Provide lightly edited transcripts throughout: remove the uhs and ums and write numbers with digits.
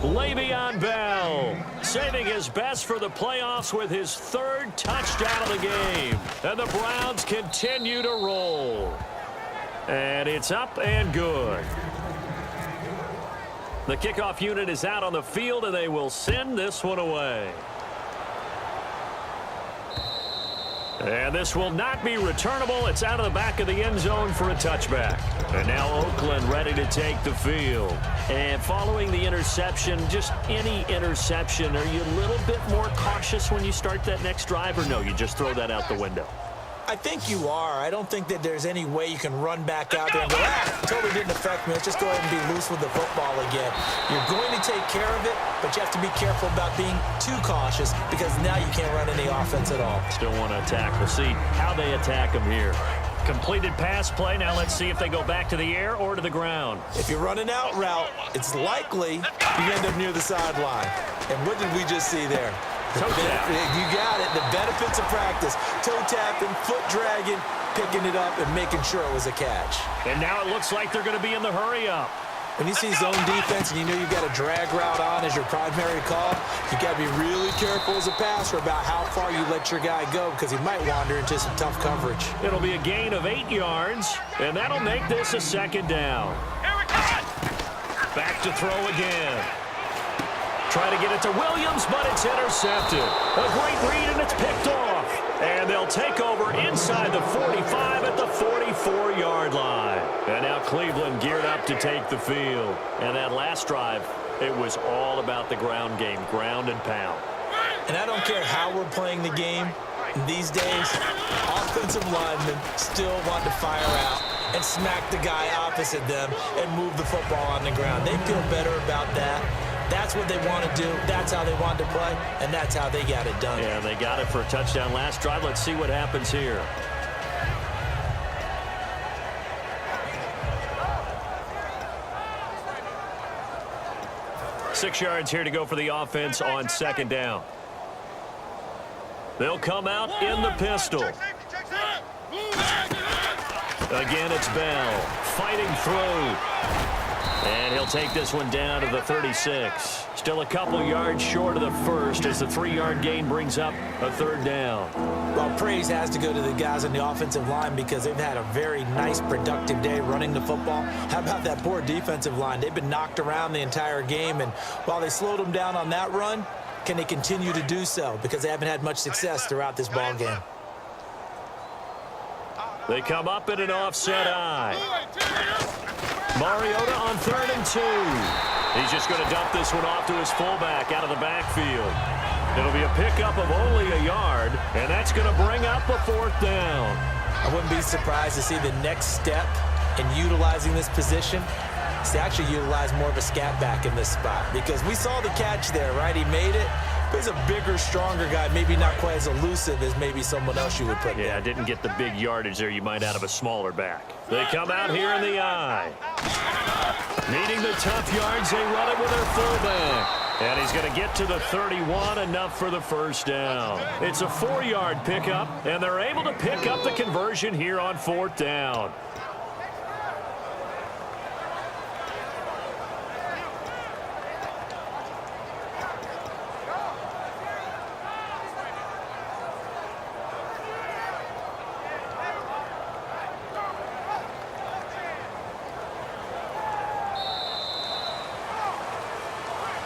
Le'Veon Bell, saving his best for the playoffs with his third touchdown of the game. And the Browns continue to roll. And it's up and good. The kickoff unit is out on the field, and they will send this one away. And this will not be returnable. It's out of the back of the end zone for a touchback. And now Oakland ready to take the field. And following the interception, just any interception, are you a little bit more cautious when you start that next drive, or no, you just throw that out the window? I think you are. I don't think that there's any way you can run back out there and go, totally didn't affect me. Let's just go ahead and be loose with the football again. You're going to take care of it, but you have to be careful about being too cautious because now you can't run any offense at all. Still want to attack. We'll see how they attack them here. Completed pass play. Now let's see if they go back to the air or to the ground. If you're running out route, it's likely you end up near the sideline. And what did we just see there? Toe tap. You got it. The benefits of practice. Toe tapping, foot dragging, picking it up, and making sure it was a catch. And now it looks like they're going to be in the hurry-up. When you see zone defense and you know you've got a drag route on as your primary call, you got to be really careful as a passer about how far you let your guy go because he might wander into some tough coverage. It'll be a gain of 8 yards, and that'll make this a second down. Back to throw again. Try to get it to Williams, but it's intercepted. A great read, and it's picked off. And they'll take over inside the 45 at the 44-yard line. And now Cleveland geared up to take the field. And that last drive, it was all about the ground game, ground and pound. And I don't care how we're playing the game. These days, offensive linemen still want to fire out and smack the guy opposite them and move the football on the ground. They feel better about that. That's what they want to do. That's how they want to play, and that's how they got it done. Yeah, they got it for a touchdown last drive. Let's see what happens here. Six yards here to go for the offense on second down. They'll come out in the pistol. Again, it's Bell fighting through. And he'll take this one down to the 36. Still a couple yards short of the first as the 3-yard gain brings up a third down. Well, praise has to go to the guys on the offensive line because they've had a very nice, productive day running the football. How about that poor defensive line? They've been knocked around the entire game, and while they slowed them down on that run, can they continue to do so? Because they haven't had much success throughout this ball game. They come up in an offset eye. Mariota on 3rd and 2. He's just going to dump this one off to his fullback out of the backfield. It'll be a pickup of only a yard, and that's going to bring up a 4th down. I wouldn't be surprised to see the next step in utilizing this position is to actually utilize more of a scat back in this spot because we saw the catch there, right? He made it. He's a bigger, stronger guy, maybe not quite as elusive as maybe someone else you would put there. Yeah, didn't get the big yardage there you might out of a smaller back. They come out here in the eye. Needing the tough yards, they run it with their fullback. And he's going to get to the 31, enough for the first down. It's a 4-yard pickup, and they're able to pick up the conversion here on 4th down.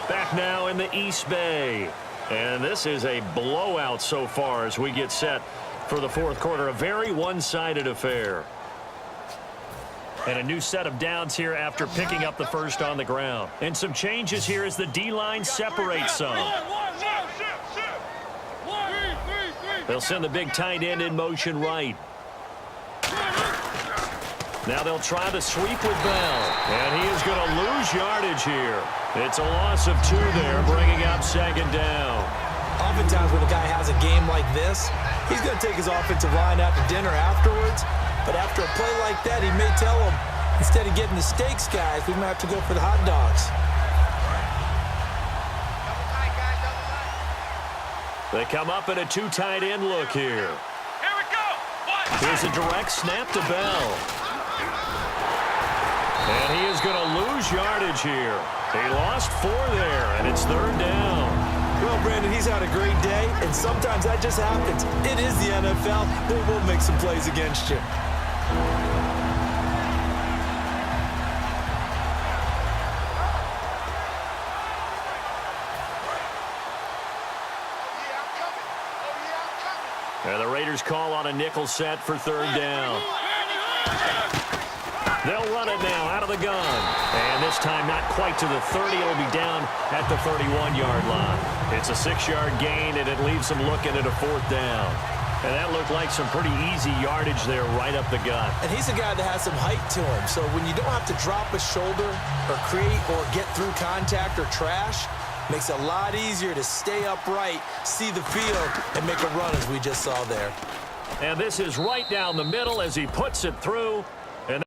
Back now in the East Bay. And this is a blowout so far as we get set for the 4th quarter. A very one-sided affair. And a new set of downs here after picking up the first on the ground. And some changes here as the D-line separates some. They'll send the big tight end in motion right. Now they'll try the sweep with Bell. And he is going to lose yardage here. It's a loss of 2 there, bringing up 2nd down. Oftentimes when a guy has a game like this, he's going to take his offensive line out to dinner afterwards. But after a play like that, he may tell them, instead of getting the steaks, guys, we might have to go for the hot dogs. They come up in a 2 tight end look here. Here we go. Here's a direct snap to Bell. And he is going to lose yardage here. He lost 4 there, and it's 3rd down. Well, Brandon, he's had a great day, and sometimes that just happens. It is the NFL. They will make some plays against you. And the Raiders call on a nickel set for 3rd down. They'll run it now out of the gun. And this time not quite to the 30. It'll be down at the 31-yard line. It's a 6-yard gain, and it leaves them looking at a 4th down. And that looked like some pretty easy yardage there right up the gut. And he's a guy that has some height to him. So when you don't have to drop a shoulder or create or get through contact or trash, makes it a lot easier to stay upright, see the field, and make a run as we just saw there. And this is right down the middle as he puts it through.